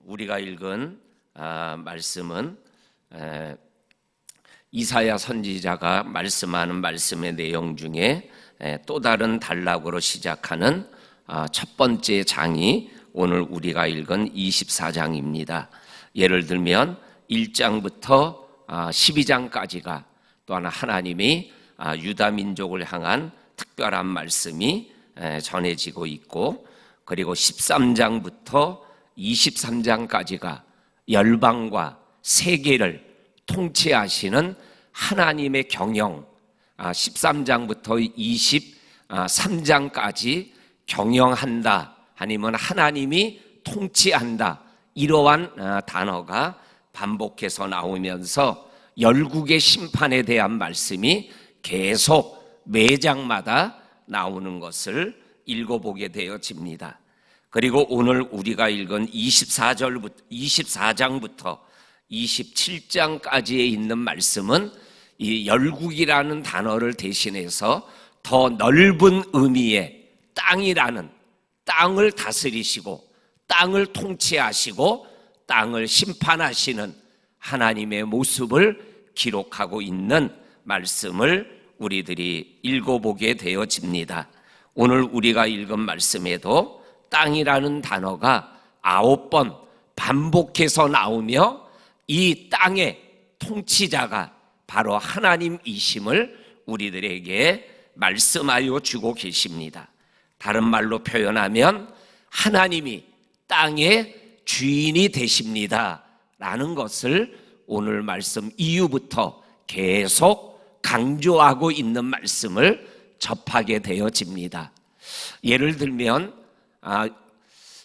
우리가 읽은 말씀은 이사야 선지자가 말씀하는 말씀의 내용 중에 또 다른 단락으로 시작하는 첫 번째 장이 오늘 우리가 읽은 24장입니다. 예를 들면 1장부터 12장까지가 또한 하나님이 유다 민족을 향한 특별한 말씀이 전해지고 있고, 그리고 13장부터 23장까지가 열방과 세계를 통치하시는 하나님의 경영, 13장부터 23장까지 경영한다, 아니면 하나님이 통치한다, 이러한 단어가 반복해서 나오면서 열국의 심판에 대한 말씀이 계속 매 장마다 나오는 것을 읽어보게 되어집니다. 그리고 오늘 우리가 읽은 24장부터 27장까지에 있는 말씀은 이 열국이라는 단어를 대신해서 더 넓은 의미의 땅이라는, 땅을 다스리시고 땅을 통치하시고 땅을 심판하시는 하나님의 모습을 기록하고 있는 말씀을 우리들이 읽어보게 되어집니다. 오늘 우리가 읽은 말씀에도 땅이라는 단어가 9번 반복해서 나오며 이 땅의 통치자가 바로 하나님이심을 우리들에게 말씀하여 주고 계십니다. 다른 말로 표현하면 하나님이 땅의 주인이 되십니다 라는 것을 오늘 말씀 이후부터 계속 강조하고 있는 말씀을 접하게 되어집니다. 예를 들면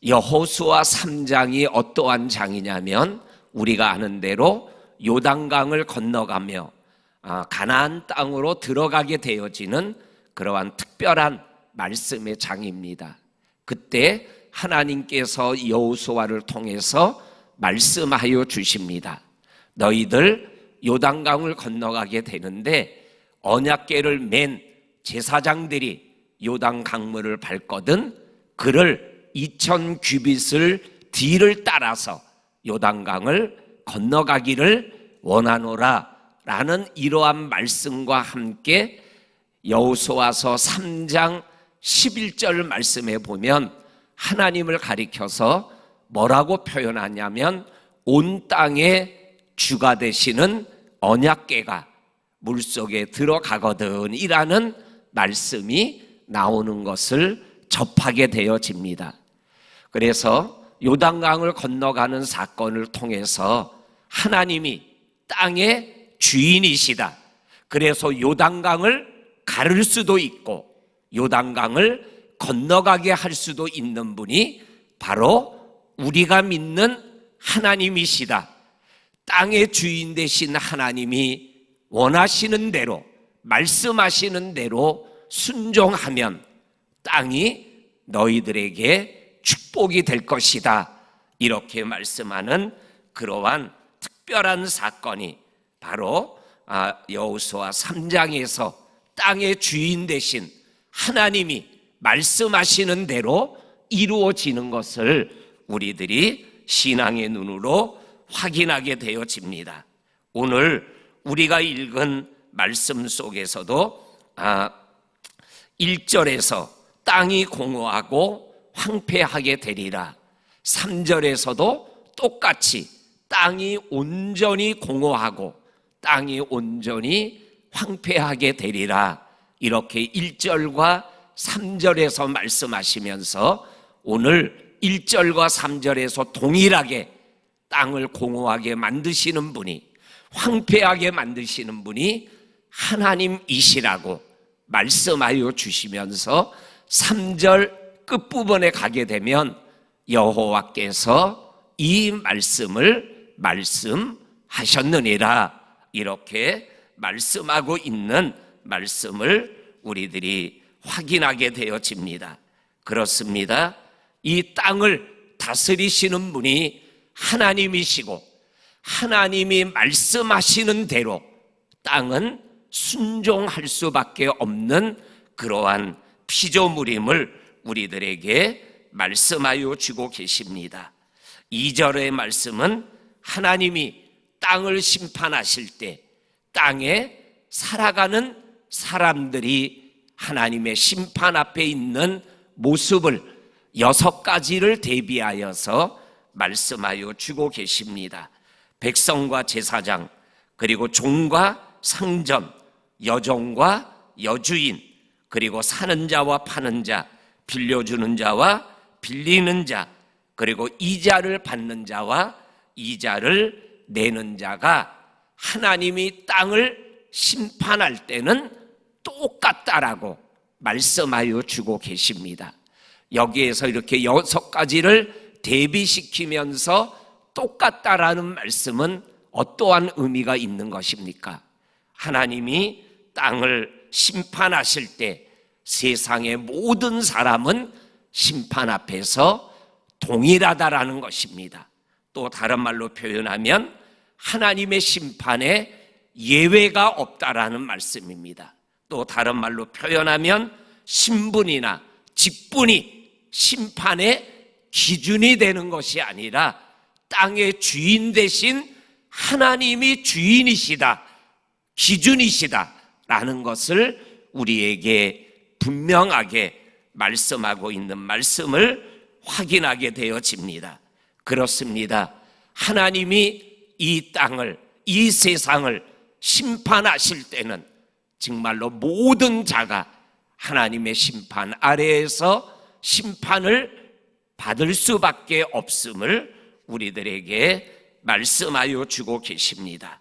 여호수아 3장이 어떠한 장이냐면, 우리가 아는 대로 요단강을 건너가며 가나안 땅으로 들어가게 되어지는 그러한 특별한 말씀의 장입니다. 그때 하나님께서 여호수아를 통해서 말씀하여 주십니다. 너희들 요단강을 건너가게 되는데 언약궤를 맨 제사장들이 요단 강물을 밟거든 그를 2000규빗을 뒤를 따라서 요단강을 건너가기를 원하노라 라는 이러한 말씀과 함께 여호수아서 3장 11절 말씀에 보면 하나님을 가리켜서 뭐라고 표현하냐면, 온 땅의 주가 되시는 언약궤가 물속에 들어가거든 이라는 말씀이 나오는 것을 접하게 되어집니다. 그래서 요단강을 건너가는 사건을 통해서 하나님이 땅의 주인이시다. 그래서 요단강을 가를 수도 있고 요단강을 건너가게 할 수도 있는 분이 바로 우리가 믿는 하나님이시다. 땅의 주인 되신 하나님이 원하시는 대로, 말씀하시는 대로 순종하면 땅이 너희들에게 축복이 될 것이다, 이렇게 말씀하는 그러한 특별한 사건이 바로 여호수아 3장에서 땅의 주인 되신 하나님이 말씀하시는 대로 이루어지는 것을 우리들이 신앙의 눈으로 확인하게 되어집니다. 오늘 우리가 읽은 말씀 속에서도 1절에서 땅이 공허하고 황폐하게 되리라, 3절에서도 똑같이 땅이 온전히 공허하고 땅이 온전히 황폐하게 되리라, 이렇게 1절과 3절에서 말씀하시면서 오늘 1절과 3절에서 동일하게 땅을 공허하게 만드시는 분이, 황폐하게 만드시는 분이 하나님이시라고 말씀하여 주시면서 3절 끝부분에 가게 되면 여호와께서 이 말씀을 말씀하셨느니라, 이렇게 말씀하고 있는 말씀을 우리들이 확인하게 되어집니다. 그렇습니다. 이 땅을 다스리시는 분이 하나님이시고 하나님이 말씀하시는 대로 땅은 순종할 수밖에 없는 그러한 피조물임을 우리들에게 말씀하여 주고 계십니다. 2절의 말씀은 하나님이 땅을 심판하실 때 땅에 살아가는 사람들이 하나님의 심판 앞에 있는 모습을 6가지를 대비하여서 말씀하여 주고 계십니다. 백성과 제사장, 그리고 종과 상점, 여종과 여주인, 그리고 사는 자와 파는 자, 빌려주는 자와 빌리는 자, 그리고 이자를 받는 자와 이자를 내는 자가 하나님이 땅을 심판할 때는 똑같다라고 말씀하여 주고 계십니다. 여기에서 이렇게 6가지를 대비시키면서 똑같다라는 말씀은 어떠한 의미가 있는 것입니까? 하나님이 땅을 심판하실 때 세상의 모든 사람은 심판 앞에서 동일하다라는 것입니다. 또 다른 말로 표현하면 하나님의 심판에 예외가 없다라는 말씀입니다. 또 다른 말로 표현하면 신분이나 직분이 심판의 기준이 되는 것이 아니라 땅의 주인 대신 하나님이 주인이시다, 기준이시다라는 것을 우리에게 분명하게 말씀하고 있는 말씀을 확인하게 되어집니다. 그렇습니다. 하나님이 이 땅을, 이 세상을 심판하실 때는 정말로 모든 자가 하나님의 심판 아래에서 심판을 받을 수밖에 없음을 우리들에게 말씀하여 주고 계십니다.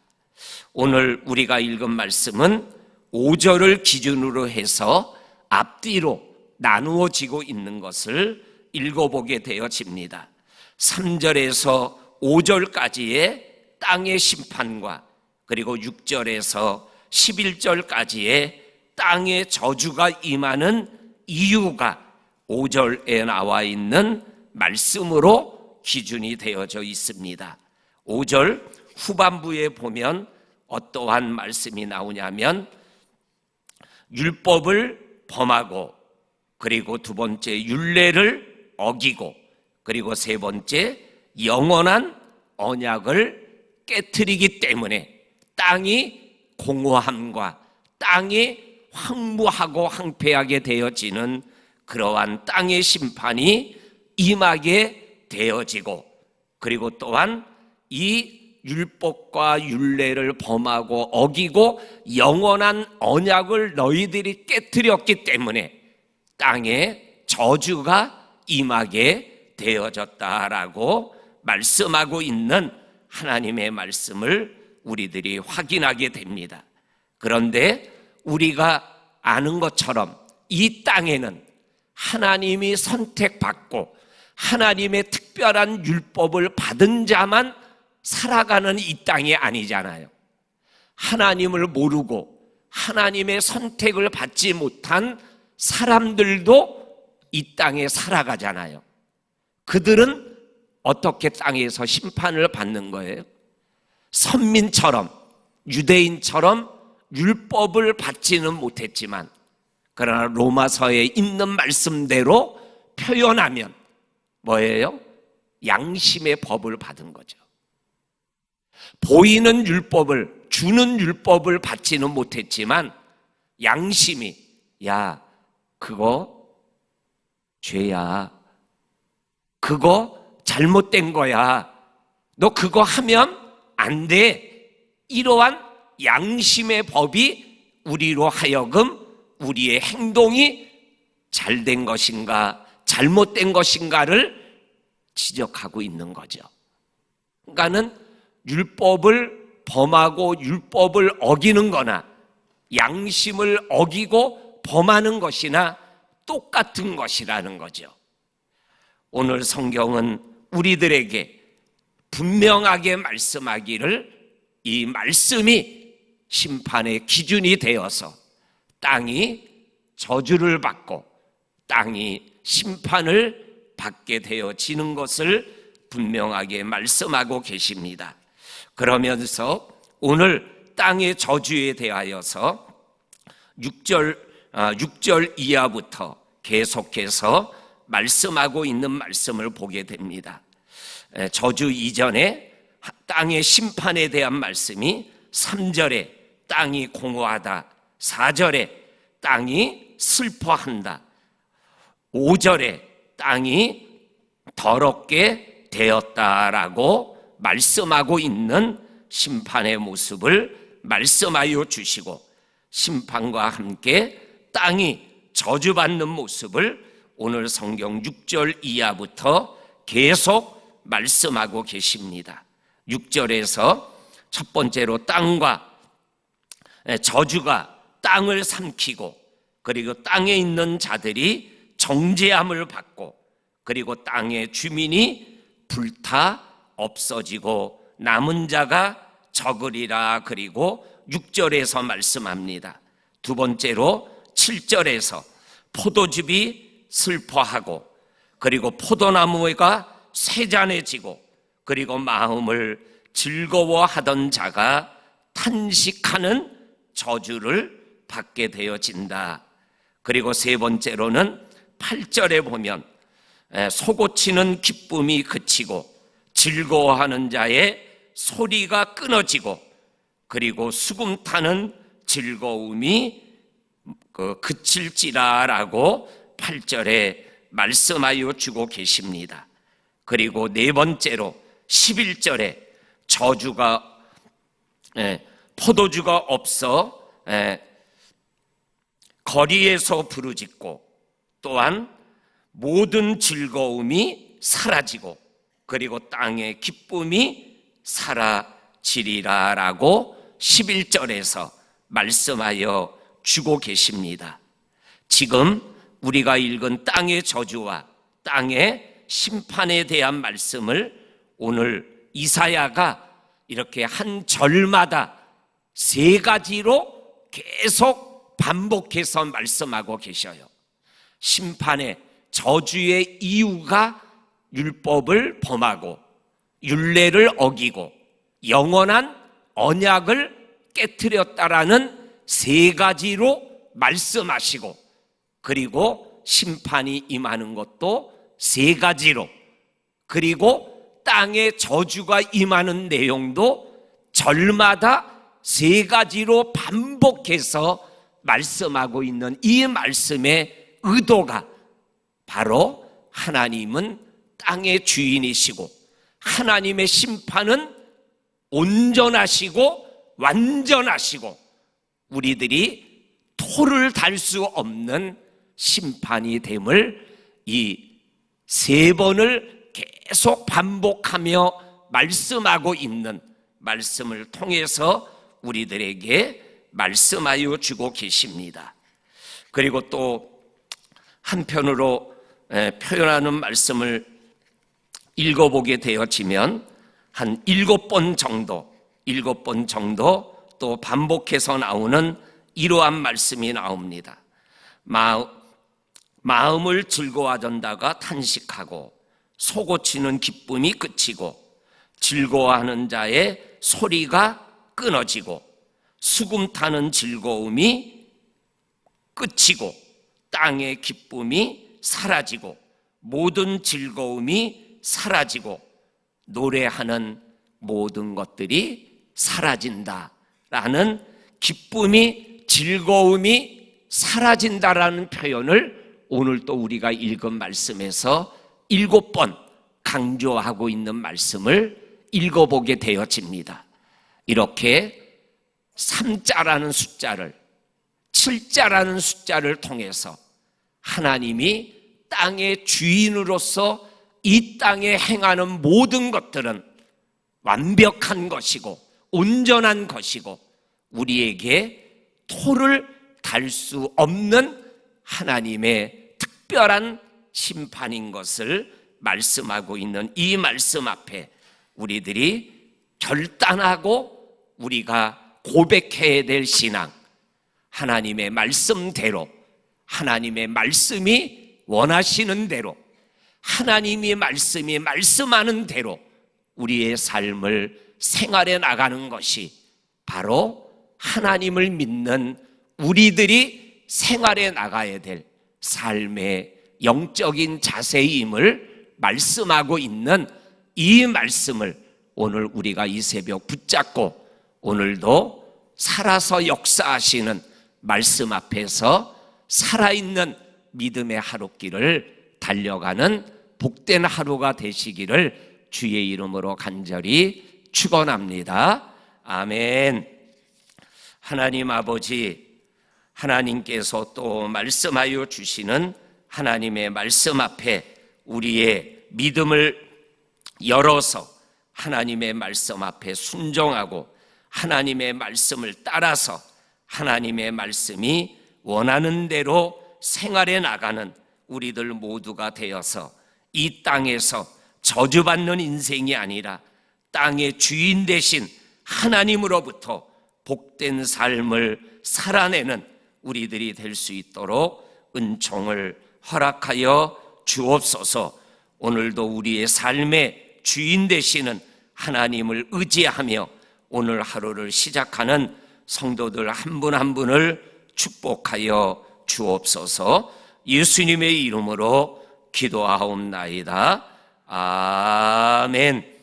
오늘 우리가 읽은 말씀은 5절을 기준으로 해서 앞뒤로 나누어지고 있는 것을 읽어보게 되어집니다. 3절에서 5절까지의 땅의 심판과 그리고 6절에서 11절까지의 땅의 저주가 임하는 이유가 5절에 나와 있는 말씀으로 기준이 되어져 있습니다. 5절 후반부에 보면 어떠한 말씀이 나오냐면 율법을 범하고, 그리고 두 번째 율례를 어기고, 그리고 세 번째 영원한 언약을 깨트리기 때문에 땅이 공허함과 땅이 황무하고 황폐하게 되어지는 그러한 땅의 심판이 임하게 되어지고, 그리고 또한 이 율법과 율례를 범하고 어기고 영원한 언약을 너희들이 깨트렸기 때문에 땅에 저주가 임하게 되어졌다라고 말씀하고 있는 하나님의 말씀을 우리들이 확인하게 됩니다. 그런데 우리가 아는 것처럼 이 땅에는 하나님이 선택받고 하나님의 특별한 율법을 받은 자만 살아가는 이 땅이 아니잖아요. 하나님을 모르고 하나님의 선택을 받지 못한 사람들도 이 땅에 살아가잖아요. 그들은 어떻게 땅에서 심판을 받는 거예요? 선민처럼, 유대인처럼 율법을 받지는 못했지만, 그러나 로마서에 있는 말씀대로 표현하면 뭐예요? 양심의 법을 받은 거죠. 보이는 율법을, 주는 율법을 받지는 못했지만 양심이, 야, 그거 죄야, 그거 잘못된 거야, 너 그거 하면 안 돼, 이러한 양심의 법이 우리로 하여금 우리의 행동이 잘된 것인가 잘못된 것인가를 지적하고 있는 거죠. 그러니까는 율법을 범하고 율법을 어기는 거나 양심을 어기고 범하는 것이나 똑같은 것이라는 거죠. 오늘 성경은 우리들에게 분명하게 말씀하기를 이 말씀이 심판의 기준이 되어서 땅이 저주를 받고 땅이 심판을 받게 되어지는 것을 분명하게 말씀하고 계십니다. 그러면서 오늘 땅의 저주에 대하여서 6절 이하부터 계속해서 말씀하고 있는 말씀을 보게 됩니다. 저주 이전에 땅의 심판에 대한 말씀이 3절에 땅이 공허하다, 4절에 땅이 슬퍼한다, 5절에 땅이 더럽게 되었다라고 말씀하고 있는 심판의 모습을 말씀하여 주시고, 심판과 함께 땅이 저주받는 모습을 오늘 성경 6절 이하부터 계속 말씀하고 계십니다. 6절에서 첫 번째로 땅과 저주가 땅을 삼키고, 그리고 땅에 있는 자들이 정죄함을 받고, 그리고 땅의 주민이 불타 없어지고 남은 자가 적으리라. 그리고 6절에서 말씀합니다. 두 번째로 7절에서 포도즙이 슬퍼하고, 그리고 포도나무가 쇠잔해지고, 그리고 마음을 즐거워하던 자가 탄식하는 저주를 받게 되어진다. 그리고 세 번째로는 8절에 보면 소고치는 기쁨이 그치고 즐거워하는 자의 소리가 끊어지고, 그리고 수금 타는 즐거움이 그칠지라라고 8절에 말씀하여 주고 계십니다. 그리고 네 번째로 11절에 저주가 포도주가 없어 거리에서 부르짖고, 또한 모든 즐거움이 사라지고, 그리고 땅의 기쁨이 사라지리라라고 11절에서 말씀하여 주고 계십니다. 지금 우리가 읽은 땅의 저주와 땅의 심판에 대한 말씀을 오늘 이사야가 이렇게 한 절마다 세 가지로 계속 반복해서 말씀하고 계셔요. 심판의 저주의 이유가 율법을 범하고 율례를 어기고 영원한 언약을 깨트렸다라는 세 가지로 말씀하시고, 그리고 심판이 임하는 것도 세 가지로, 그리고 땅에 저주가 임하는 내용도 절마다 세 가지로 반복해서 말씀하고 있는 이 말씀의 의도가 바로 하나님은 땅의 주인이시고 하나님의 심판은 온전하시고 완전하시고 우리들이 토를 달 수 없는 심판이 됨을 이 세 번을 계속 반복하며 말씀하고 있는 말씀을 통해서 우리들에게 말씀하여 주고 계십니다. 그리고 또 한편으로 표현하는 말씀을 읽어보게 되어지면 한 7번 정도 또 반복해서 나오는 이러한 말씀이 나옵니다. 마음을 즐거워하던다가 탄식하고, 소고치는 기쁨이 그치고, 즐거워하는 자의 소리가 끊어지고, 수금 타는 즐거움이 끝이고, 땅의 기쁨이 사라지고, 모든 즐거움이 사라지고, 노래하는 모든 것들이 사라진다라는, 기쁨이, 즐거움이 사라진다라는 표현을 오늘 또 우리가 읽은 말씀에서 7번 강조하고 있는 말씀을 읽어보게 되어집니다. 이렇게 3자라는 숫자를, 7자라는 숫자를 통해서 하나님이 땅의 주인으로서 이 땅에 행하는 모든 것들은 완벽한 것이고 온전한 것이고 우리에게 토를 달 수 없는 하나님의 특별한 심판인 것을 말씀하고 있는 이 말씀 앞에 우리들이 결단하고 우리가 고백해야 될 신앙, 하나님의 말씀대로, 하나님의 말씀이 원하시는 대로, 하나님의 말씀이 말씀하는 대로 우리의 삶을 생활해 나가는 것이 바로 하나님을 믿는 우리들이 생활해 나가야 될 삶의 영적인 자세임을 말씀하고 있는 이 말씀을 오늘 우리가 이 새벽 붙잡고 오늘도 살아서 역사하시는 말씀 앞에서 살아있는 믿음의 하루길을 달려가는 복된 하루가 되시기를 주의 이름으로 간절히 축원합니다. 아멘. 하나님 아버지, 하나님께서 또 말씀하여 주시는 하나님의 말씀 앞에 우리의 믿음을 열어서 하나님의 말씀 앞에 순종하고 하나님의 말씀을 따라서 하나님의 말씀이 원하는 대로 생활해 나가는 우리들 모두가 되어서 이 땅에서 저주받는 인생이 아니라 땅의 주인 되신 하나님으로부터 복된 삶을 살아내는 우리들이 될 수 있도록 은총을 허락하여 주옵소서. 오늘도 우리의 삶의 주인 되시는 하나님을 의지하며 오늘 하루를 시작하는 성도들 한 분 한 분을 축복하여 주옵소서. 예수님의 이름으로 기도하옵나이다. 아멘.